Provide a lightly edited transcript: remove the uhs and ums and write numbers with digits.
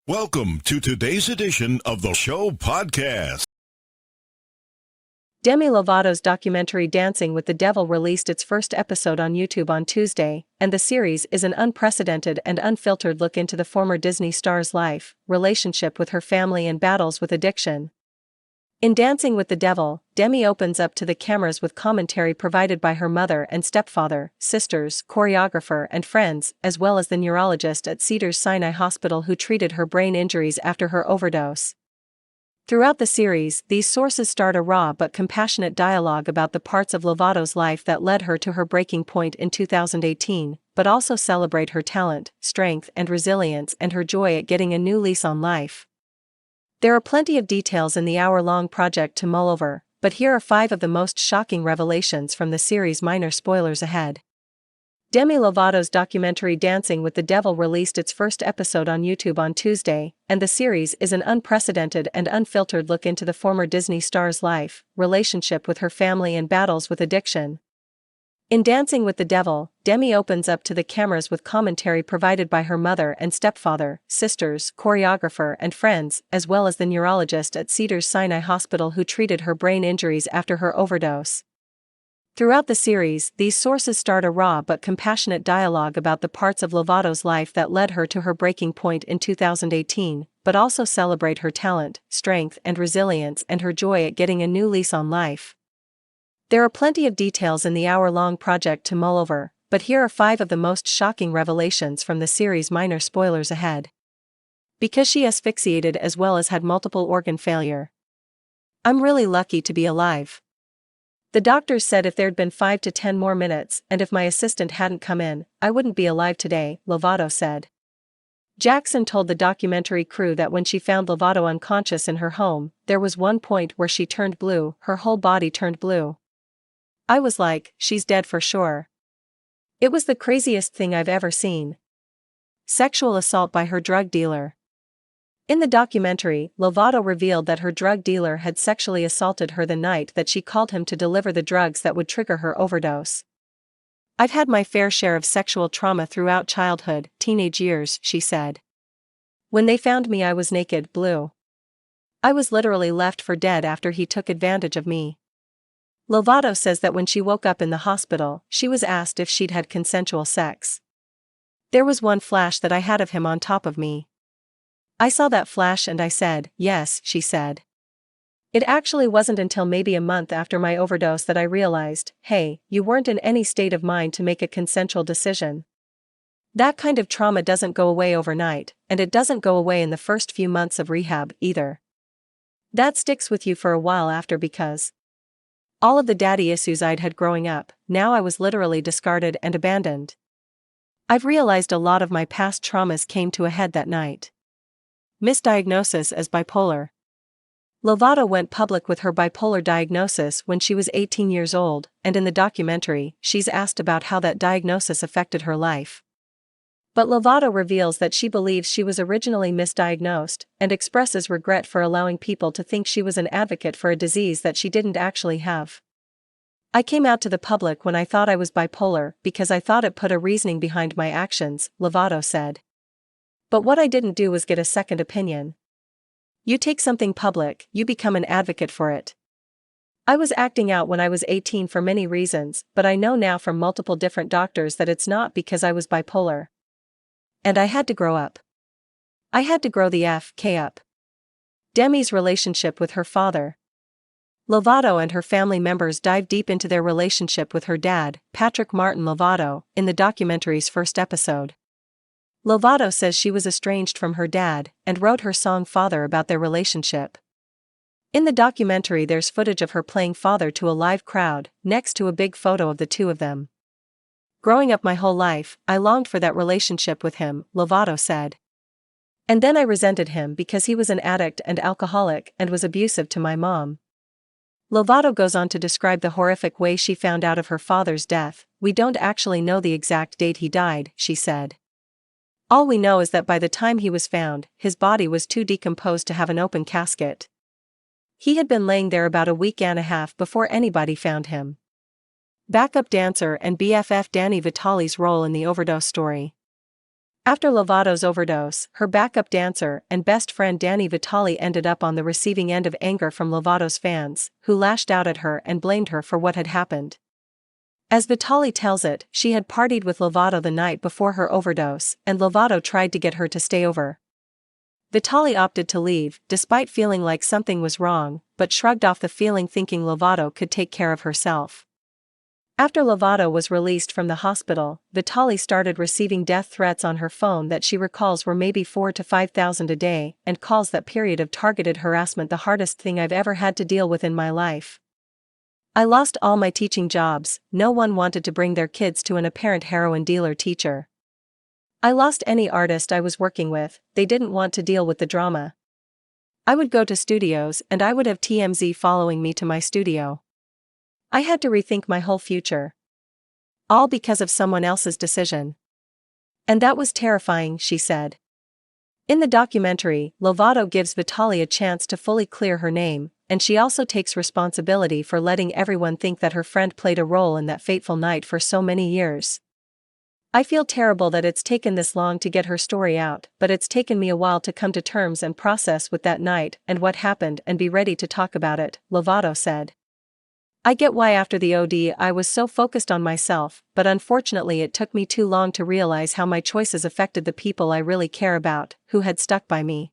Welcome to today's edition of the show podcast. Demi Lovato's documentary Dancing with the Devil released its first episode on YouTube on Tuesday, and the series is an unprecedented and unfiltered look into the former Disney star's life, relationship with her family and battles with addiction. In Dancing with the Devil, Demi opens up to the cameras with commentary provided by her mother and stepfather, sisters, choreographer and friends, as well as the neurologist at Cedars-Sinai Hospital who treated her brain injuries after her overdose. Throughout the series, these sources start a raw but compassionate dialogue about the parts of Lovato's life that led her to her breaking point in 2018, but also celebrate her talent, strength and resilience and her joy at getting a new lease on life. There are plenty of details in the hour-long project to mull over, but here are 5 of the most shocking revelations from the series. Minor spoilers ahead. Demi Lovato's documentary Dancing with the Devil released its first episode on YouTube on Tuesday, and the series is an unprecedented and unfiltered look into the former Disney star's life, relationship with her family and battles with addiction. In Dancing with the Devil, Demi opens up to the cameras with commentary provided by her mother and stepfather, sisters, choreographer and friends, as well as the neurologist at Cedars-Sinai Hospital who treated her brain injuries after her overdose. Throughout the series, these sources start a raw but compassionate dialogue about the parts of Lovato's life that led her to her breaking point in 2018, but also celebrate her talent, strength and resilience and her joy at getting a new lease on life. There are plenty of details in the hour-long project to mull over, but here are 5 of the most shocking revelations from the series. Minor spoilers ahead. Because she asphyxiated as well as had multiple organ failure. I'm really lucky to be alive. The doctors said if there'd been 5 to 10 more minutes and if my assistant hadn't come in, I wouldn't be alive today, Lovato said. Jackson told the documentary crew that when she found Lovato unconscious in her home, there was one point where she turned blue, her whole body turned blue. I was like, she's dead for sure. It was the craziest thing I've ever seen. Sexual assault by her drug dealer. In the documentary, Lovato revealed that her drug dealer had sexually assaulted her the night that she called him to deliver the drugs that would trigger her overdose. I've had my fair share of sexual trauma throughout childhood, teenage years, she said. When they found me I was naked, blue. I was literally left for dead after he took advantage of me. Lovato says that when she woke up in the hospital, she was asked if she'd had consensual sex. There was one flash that I had of him on top of me. I saw that flash and I said, yes, she said. It actually wasn't until maybe a month after my overdose that I realized, hey, you weren't in any state of mind to make a consensual decision. That kind of trauma doesn't go away overnight, and it doesn't go away in the first few months of rehab, either. That sticks with you for a while after because all of the daddy issues I'd had growing up, now I was literally discarded and abandoned. I've realized a lot of my past traumas came to a head that night. Misdiagnosis as bipolar. Lovato went public with her bipolar diagnosis when she was 18 years old, and in the documentary, she's asked about how that diagnosis affected her life. But Lovato reveals that she believes she was originally misdiagnosed, and expresses regret for allowing people to think she was an advocate for a disease that she didn't actually have. I came out to the public when I thought I was bipolar because I thought it put a reasoning behind my actions, Lovato said. But what I didn't do was get a second opinion. You take something public, you become an advocate for it. I was acting out when I was 18 for many reasons, but I know now from multiple different doctors that it's not because I was bipolar. And I had to grow up. I had to grow the F.K. up. Demi's relationship with her father. Lovato and her family members dive deep into their relationship with her dad, Patrick Martin Lovato, in the documentary's first episode. Lovato says she was estranged from her dad, and wrote her song Father about their relationship. In the documentary there's footage of her playing father to a live crowd, next to a big photo of the two of them. Growing up my whole life, I longed for that relationship with him, Lovato said. And then I resented him because he was an addict and alcoholic and was abusive to my mom. Lovato goes on to describe the horrific way she found out of her father's death. We don't actually know the exact date he died, she said. All we know is that by the time he was found, his body was too decomposed to have an open casket. He had been laying there about a week and a half before anybody found him. Backup dancer and BFF Dani Vitale's role in the overdose story. After Lovato's overdose, her backup dancer and best friend Dani Vitali ended up on the receiving end of anger from Lovato's fans, who lashed out at her and blamed her for what had happened. As Vitali tells it, she had partied with Lovato the night before her overdose, and Lovato tried to get her to stay over. Vitali opted to leave, despite feeling like something was wrong, but shrugged off the feeling thinking Lovato could take care of herself. After Lovato was released from the hospital, Vitali started receiving death threats on her phone that she recalls were maybe 4,000 to 5,000 a day, and calls that period of targeted harassment the hardest thing I've ever had to deal with in my life. I lost all my teaching jobs, no one wanted to bring their kids to an apparent heroin dealer teacher. I lost any artist I was working with, they didn't want to deal with the drama. I would go to studios and I would have TMZ following me to my studio. I had to rethink my whole future. All because of someone else's decision. And that was terrifying, she said. In the documentary, Lovato gives Vitali a chance to fully clear her name, and she also takes responsibility for letting everyone think that her friend played a role in that fateful night for so many years. I feel terrible that it's taken this long to get her story out, but it's taken me a while to come to terms and process with that night and what happened and be ready to talk about it, Lovato said. I get why after the OD I was so focused on myself, but unfortunately it took me too long to realize how my choices affected the people I really care about, who had stuck by me.